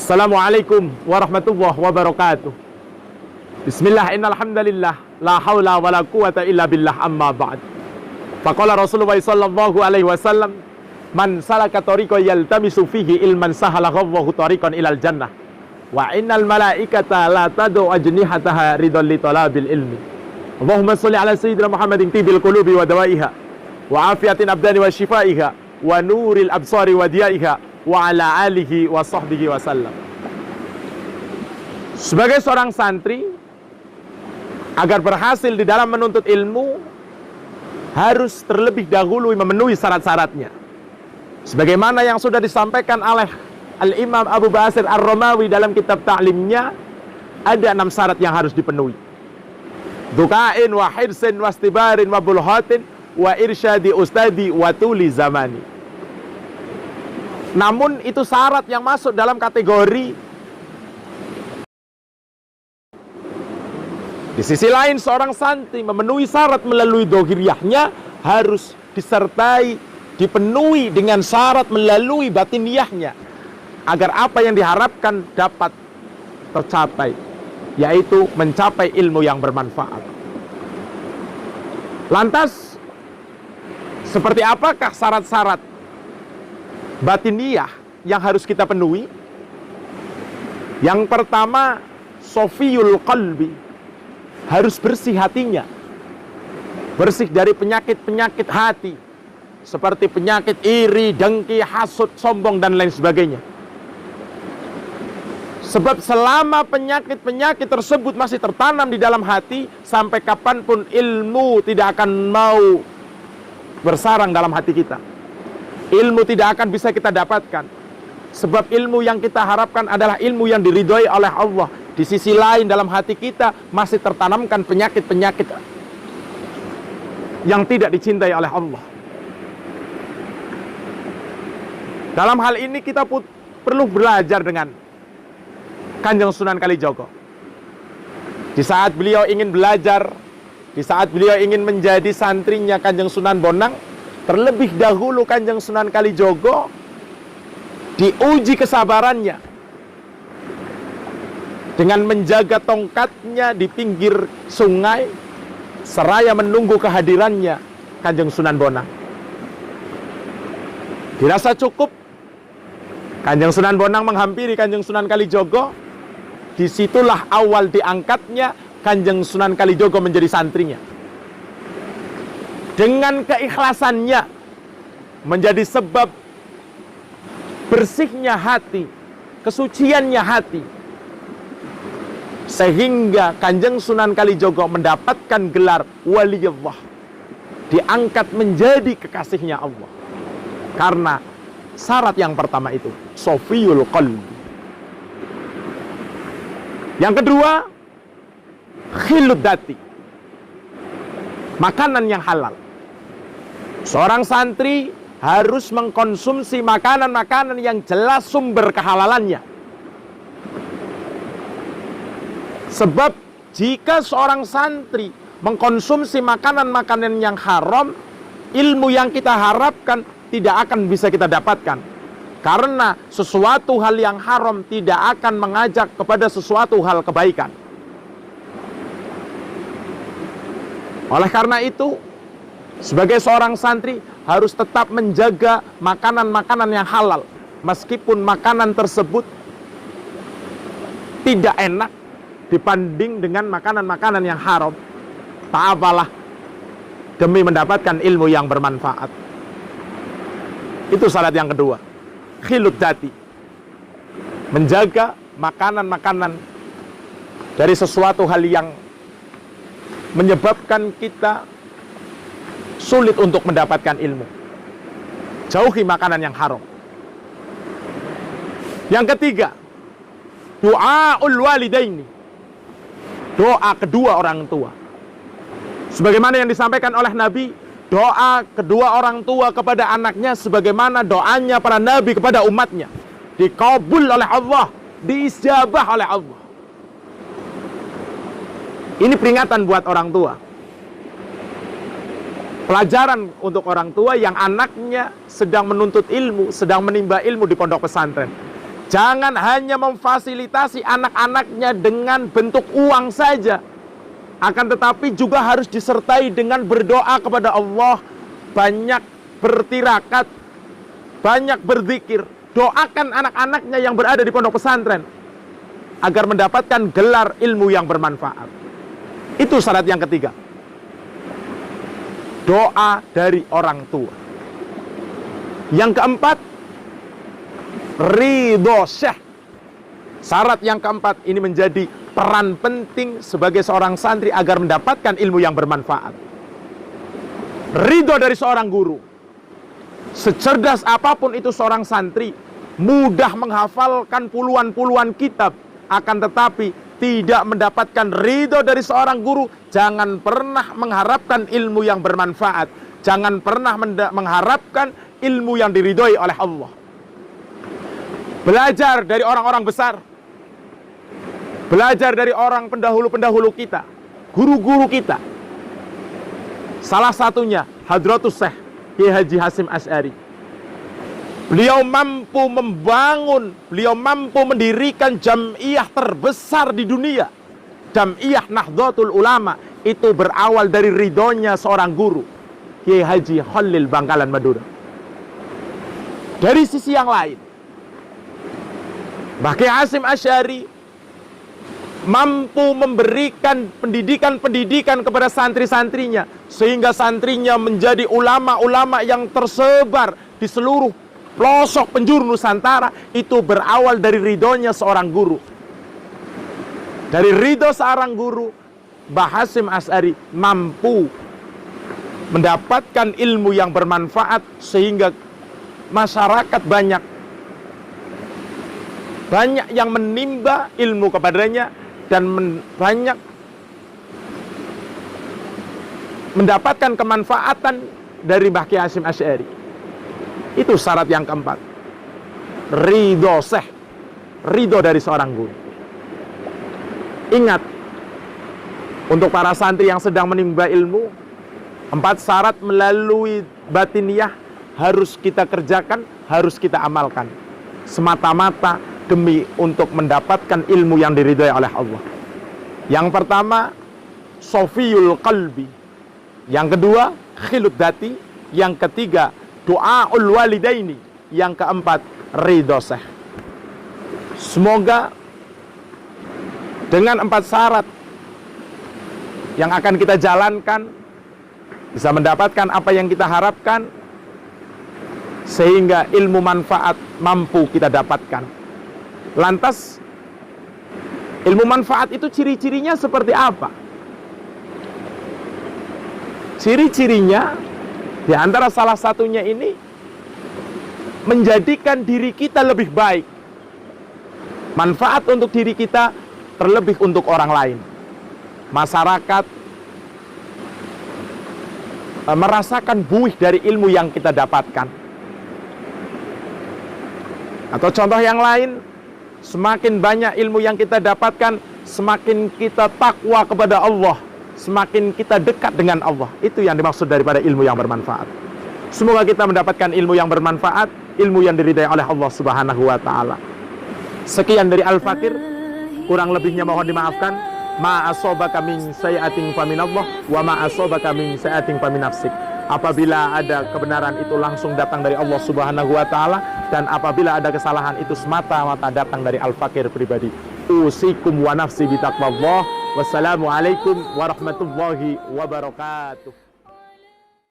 Assalamualaikum warahmatullahi wabarakatuh. Bismillah, innal hamdalillah, la haula wala quwata illa billah, amma ba'd. Faqala Rasulullah sallallahu alaihi wasallam, man salaka tariqan yaltamisu fihi ilman sahala Allahu tariqan ilal jannah. Wa innal malaikata la tad'u ajnihataha ridal li talabil ilmi. Allahumma shalli ala sayyidina Muhammadin tibil qulubi wa dawaiha wa afiyatin abdani wa shifaiha wa nuril absari wa diyaiha wa ala alihi wa sahbihi wa sallam. Sebagai seorang santri, agar berhasil di dalam menuntut ilmu, harus terlebih dahulu memenuhi syarat-syaratnya. Sebagaimana yang sudah disampaikan oleh Al-Imam Abu Basir Ar-Romawi dalam kitab ta'limnya, ada 6 syarat yang harus dipenuhi. Dukain wa hirsin wa istibarin wa bulhatin wa irsyadi ustadi wa tuli zamani. Namun itu syarat yang masuk dalam kategori. Di sisi lain, seorang santri memenuhi syarat melalui dohiriyahnya harus disertai, dipenuhi dengan syarat melalui batiniyahnya, agar apa yang diharapkan dapat tercapai, yaitu mencapai ilmu yang bermanfaat. Lantas, seperti apakah syarat-syarat batiniyah yang harus kita penuhi? Yang pertama, sofiyul qalbi, harus bersih hatinya, bersih dari penyakit-penyakit hati, seperti penyakit iri, dengki, hasud, sombong, dan lain sebagainya. Sebab selama penyakit-penyakit tersebut masih tertanam di dalam hati, sampai kapanpun ilmu tidak akan mau bersarang dalam hati kita. Ilmu tidak akan bisa kita dapatkan. Sebab ilmu yang kita harapkan adalah ilmu yang diridhoi oleh Allah. Di sisi lain, dalam hati kita masih tertanamkan penyakit-penyakit yang tidak dicintai oleh Allah. Dalam hal ini kita perlu belajar dengan Kanjeng Sunan Kalijogo. Di saat beliau ingin belajar, di saat beliau ingin menjadi santrinya Kanjeng Sunan Bonang, terlebih dahulu Kanjeng Sunan Kalijogo diuji kesabarannya dengan menjaga tongkatnya di pinggir sungai seraya menunggu kehadirannya Kanjeng Sunan Bonang. Dirasa cukup, Kanjeng Sunan Bonang menghampiri Kanjeng Sunan Kalijogo. Disitulah awal diangkatnya Kanjeng Sunan Kalijogo menjadi santrinya. Dengan keikhlasannya menjadi sebab bersihnya hati, kesuciannya hati, sehingga Kanjeng Sunan Kalijogo mendapatkan gelar waliyullah, diangkat menjadi kekasihnya Allah. Karena syarat yang pertama itu sofiyul qalbi. Yang kedua, khilud dati, makanan yang halal. Seorang santri harus mengkonsumsi makanan-makanan yang jelas sumber kehalalannya. Sebab jika seorang santri mengkonsumsi makanan-makanan yang haram, ilmu yang kita harapkan tidak akan bisa kita dapatkan. Karena sesuatu hal yang haram tidak akan mengajak kepada sesuatu hal kebaikan. Oleh karena itu, sebagai seorang santri harus tetap menjaga makanan-makanan yang halal, meskipun makanan tersebut tidak enak dibanding dengan makanan-makanan yang haram. Tak apalah, demi mendapatkan ilmu yang bermanfaat. Itu syarat yang kedua, khilud dati, menjaga makanan-makanan dari sesuatu hal yang menyebabkan kita sulit untuk mendapatkan ilmu. Jauhi makanan yang haram. Yang ketiga, doaul walidaini, doa kedua orang tua. Sebagaimana yang disampaikan oleh Nabi, doa kedua orang tua kepada anaknya sebagaimana doanya para nabi kepada umatnya, dikabul oleh Allah, diijabah oleh Allah. Ini peringatan buat orang tua, pelajaran untuk orang tua yang anaknya sedang menuntut ilmu, sedang menimba ilmu di pondok pesantren. Jangan hanya memfasilitasi anak-anaknya dengan bentuk uang saja, akan tetapi juga harus disertai dengan berdoa kepada Allah, banyak bertirakat, banyak berzikir. Doakan anak-anaknya yang berada di pondok pesantren agar mendapatkan gelar ilmu yang bermanfaat. Itu syarat yang ketiga. Doa dari orang tua. Yang keempat, ridho syekh. Syarat yang keempat ini menjadi peran penting sebagai seorang santri agar mendapatkan ilmu yang bermanfaat. Ridho dari seorang guru. Secerdas apapun itu seorang santri, mudah menghafalkan puluhan-puluhan kitab, akan tetapi tidak mendapatkan ridho dari seorang guru, jangan pernah mengharapkan ilmu yang bermanfaat. Jangan pernah mengharapkan ilmu yang diridhoi oleh Allah. Belajar dari orang-orang besar, belajar dari orang pendahulu-pendahulu kita, guru-guru kita. Salah satunya Hadratus Syekh Kiai Haji Hasyim Asy'ari. Beliau mampu membangun, beliau mampu mendirikan jam'iyah terbesar di dunia. Jam'iyah Nahdlatul Ulama. Itu berawal dari ridhonya seorang guru, Kiai Haji Khalil Bangkalan Madura. Dari sisi yang lain, Mbah Kiai Hasyim Asy'ari mampu memberikan pendidikan-pendidikan kepada santri-santrinya, sehingga santrinya menjadi ulama-ulama yang tersebar di seluruh pelosok penjuru Nusantara. Itu berawal dari ridhonya seorang guru. Dari ridho seorang guru, Mbah Hasyim Asy'ari mampu mendapatkan ilmu yang bermanfaat, sehingga masyarakat banyak yang menimba ilmu kepadanya, dan banyak mendapatkan kemanfaatan dari Mbah Kiai Hasyim Asy'ari. Itu syarat yang keempat. Ridho syekh, ridho dari seorang guru. Ingat, untuk para santri yang sedang menimba ilmu, 4 syarat melalui batiniyah harus kita kerjakan, harus kita amalkan, semata-mata demi untuk mendapatkan ilmu yang diridhai oleh Allah. Yang pertama, sofiyul qalbi. Yang kedua, khilud dati. Yang ketiga, doaul walidaini. Yang keempat, ridho syekh. Semoga dengan 4 syarat yang akan kita jalankan bisa mendapatkan apa yang kita harapkan, sehingga ilmu manfaat mampu kita dapatkan. Lantas, ilmu manfaat itu ciri-cirinya seperti apa? Ciri-cirinya, di antara salah satunya ini, menjadikan diri kita lebih baik. Manfaat untuk diri kita, terlebih untuk orang lain. Masyarakat merasakan buih dari ilmu yang kita dapatkan. Atau contoh yang lain, semakin banyak ilmu yang kita dapatkan, semakin kita takwa kepada Allah, semakin kita dekat dengan Allah. Itu yang dimaksud daripada ilmu yang bermanfaat. Semoga kita mendapatkan ilmu yang bermanfaat, ilmu yang diridai oleh Allah Subhanahu wa ta'ala. Sekian dari Al-Fakir, kurang lebihnya mohon dimaafkan. Ma asobaka min sayi'atin faminallah, wa ma asobaka min sayi'atin faminafsik. Apabila ada kebenaran itu langsung datang dari Allah Subhanahu wa ta'ala, dan apabila ada kesalahan itu semata-mata datang dari Al-Fakir pribadi. Usikum wa nafsi bitaqwallah. Wassalamualaikum warahmatullahi wabarakatuh.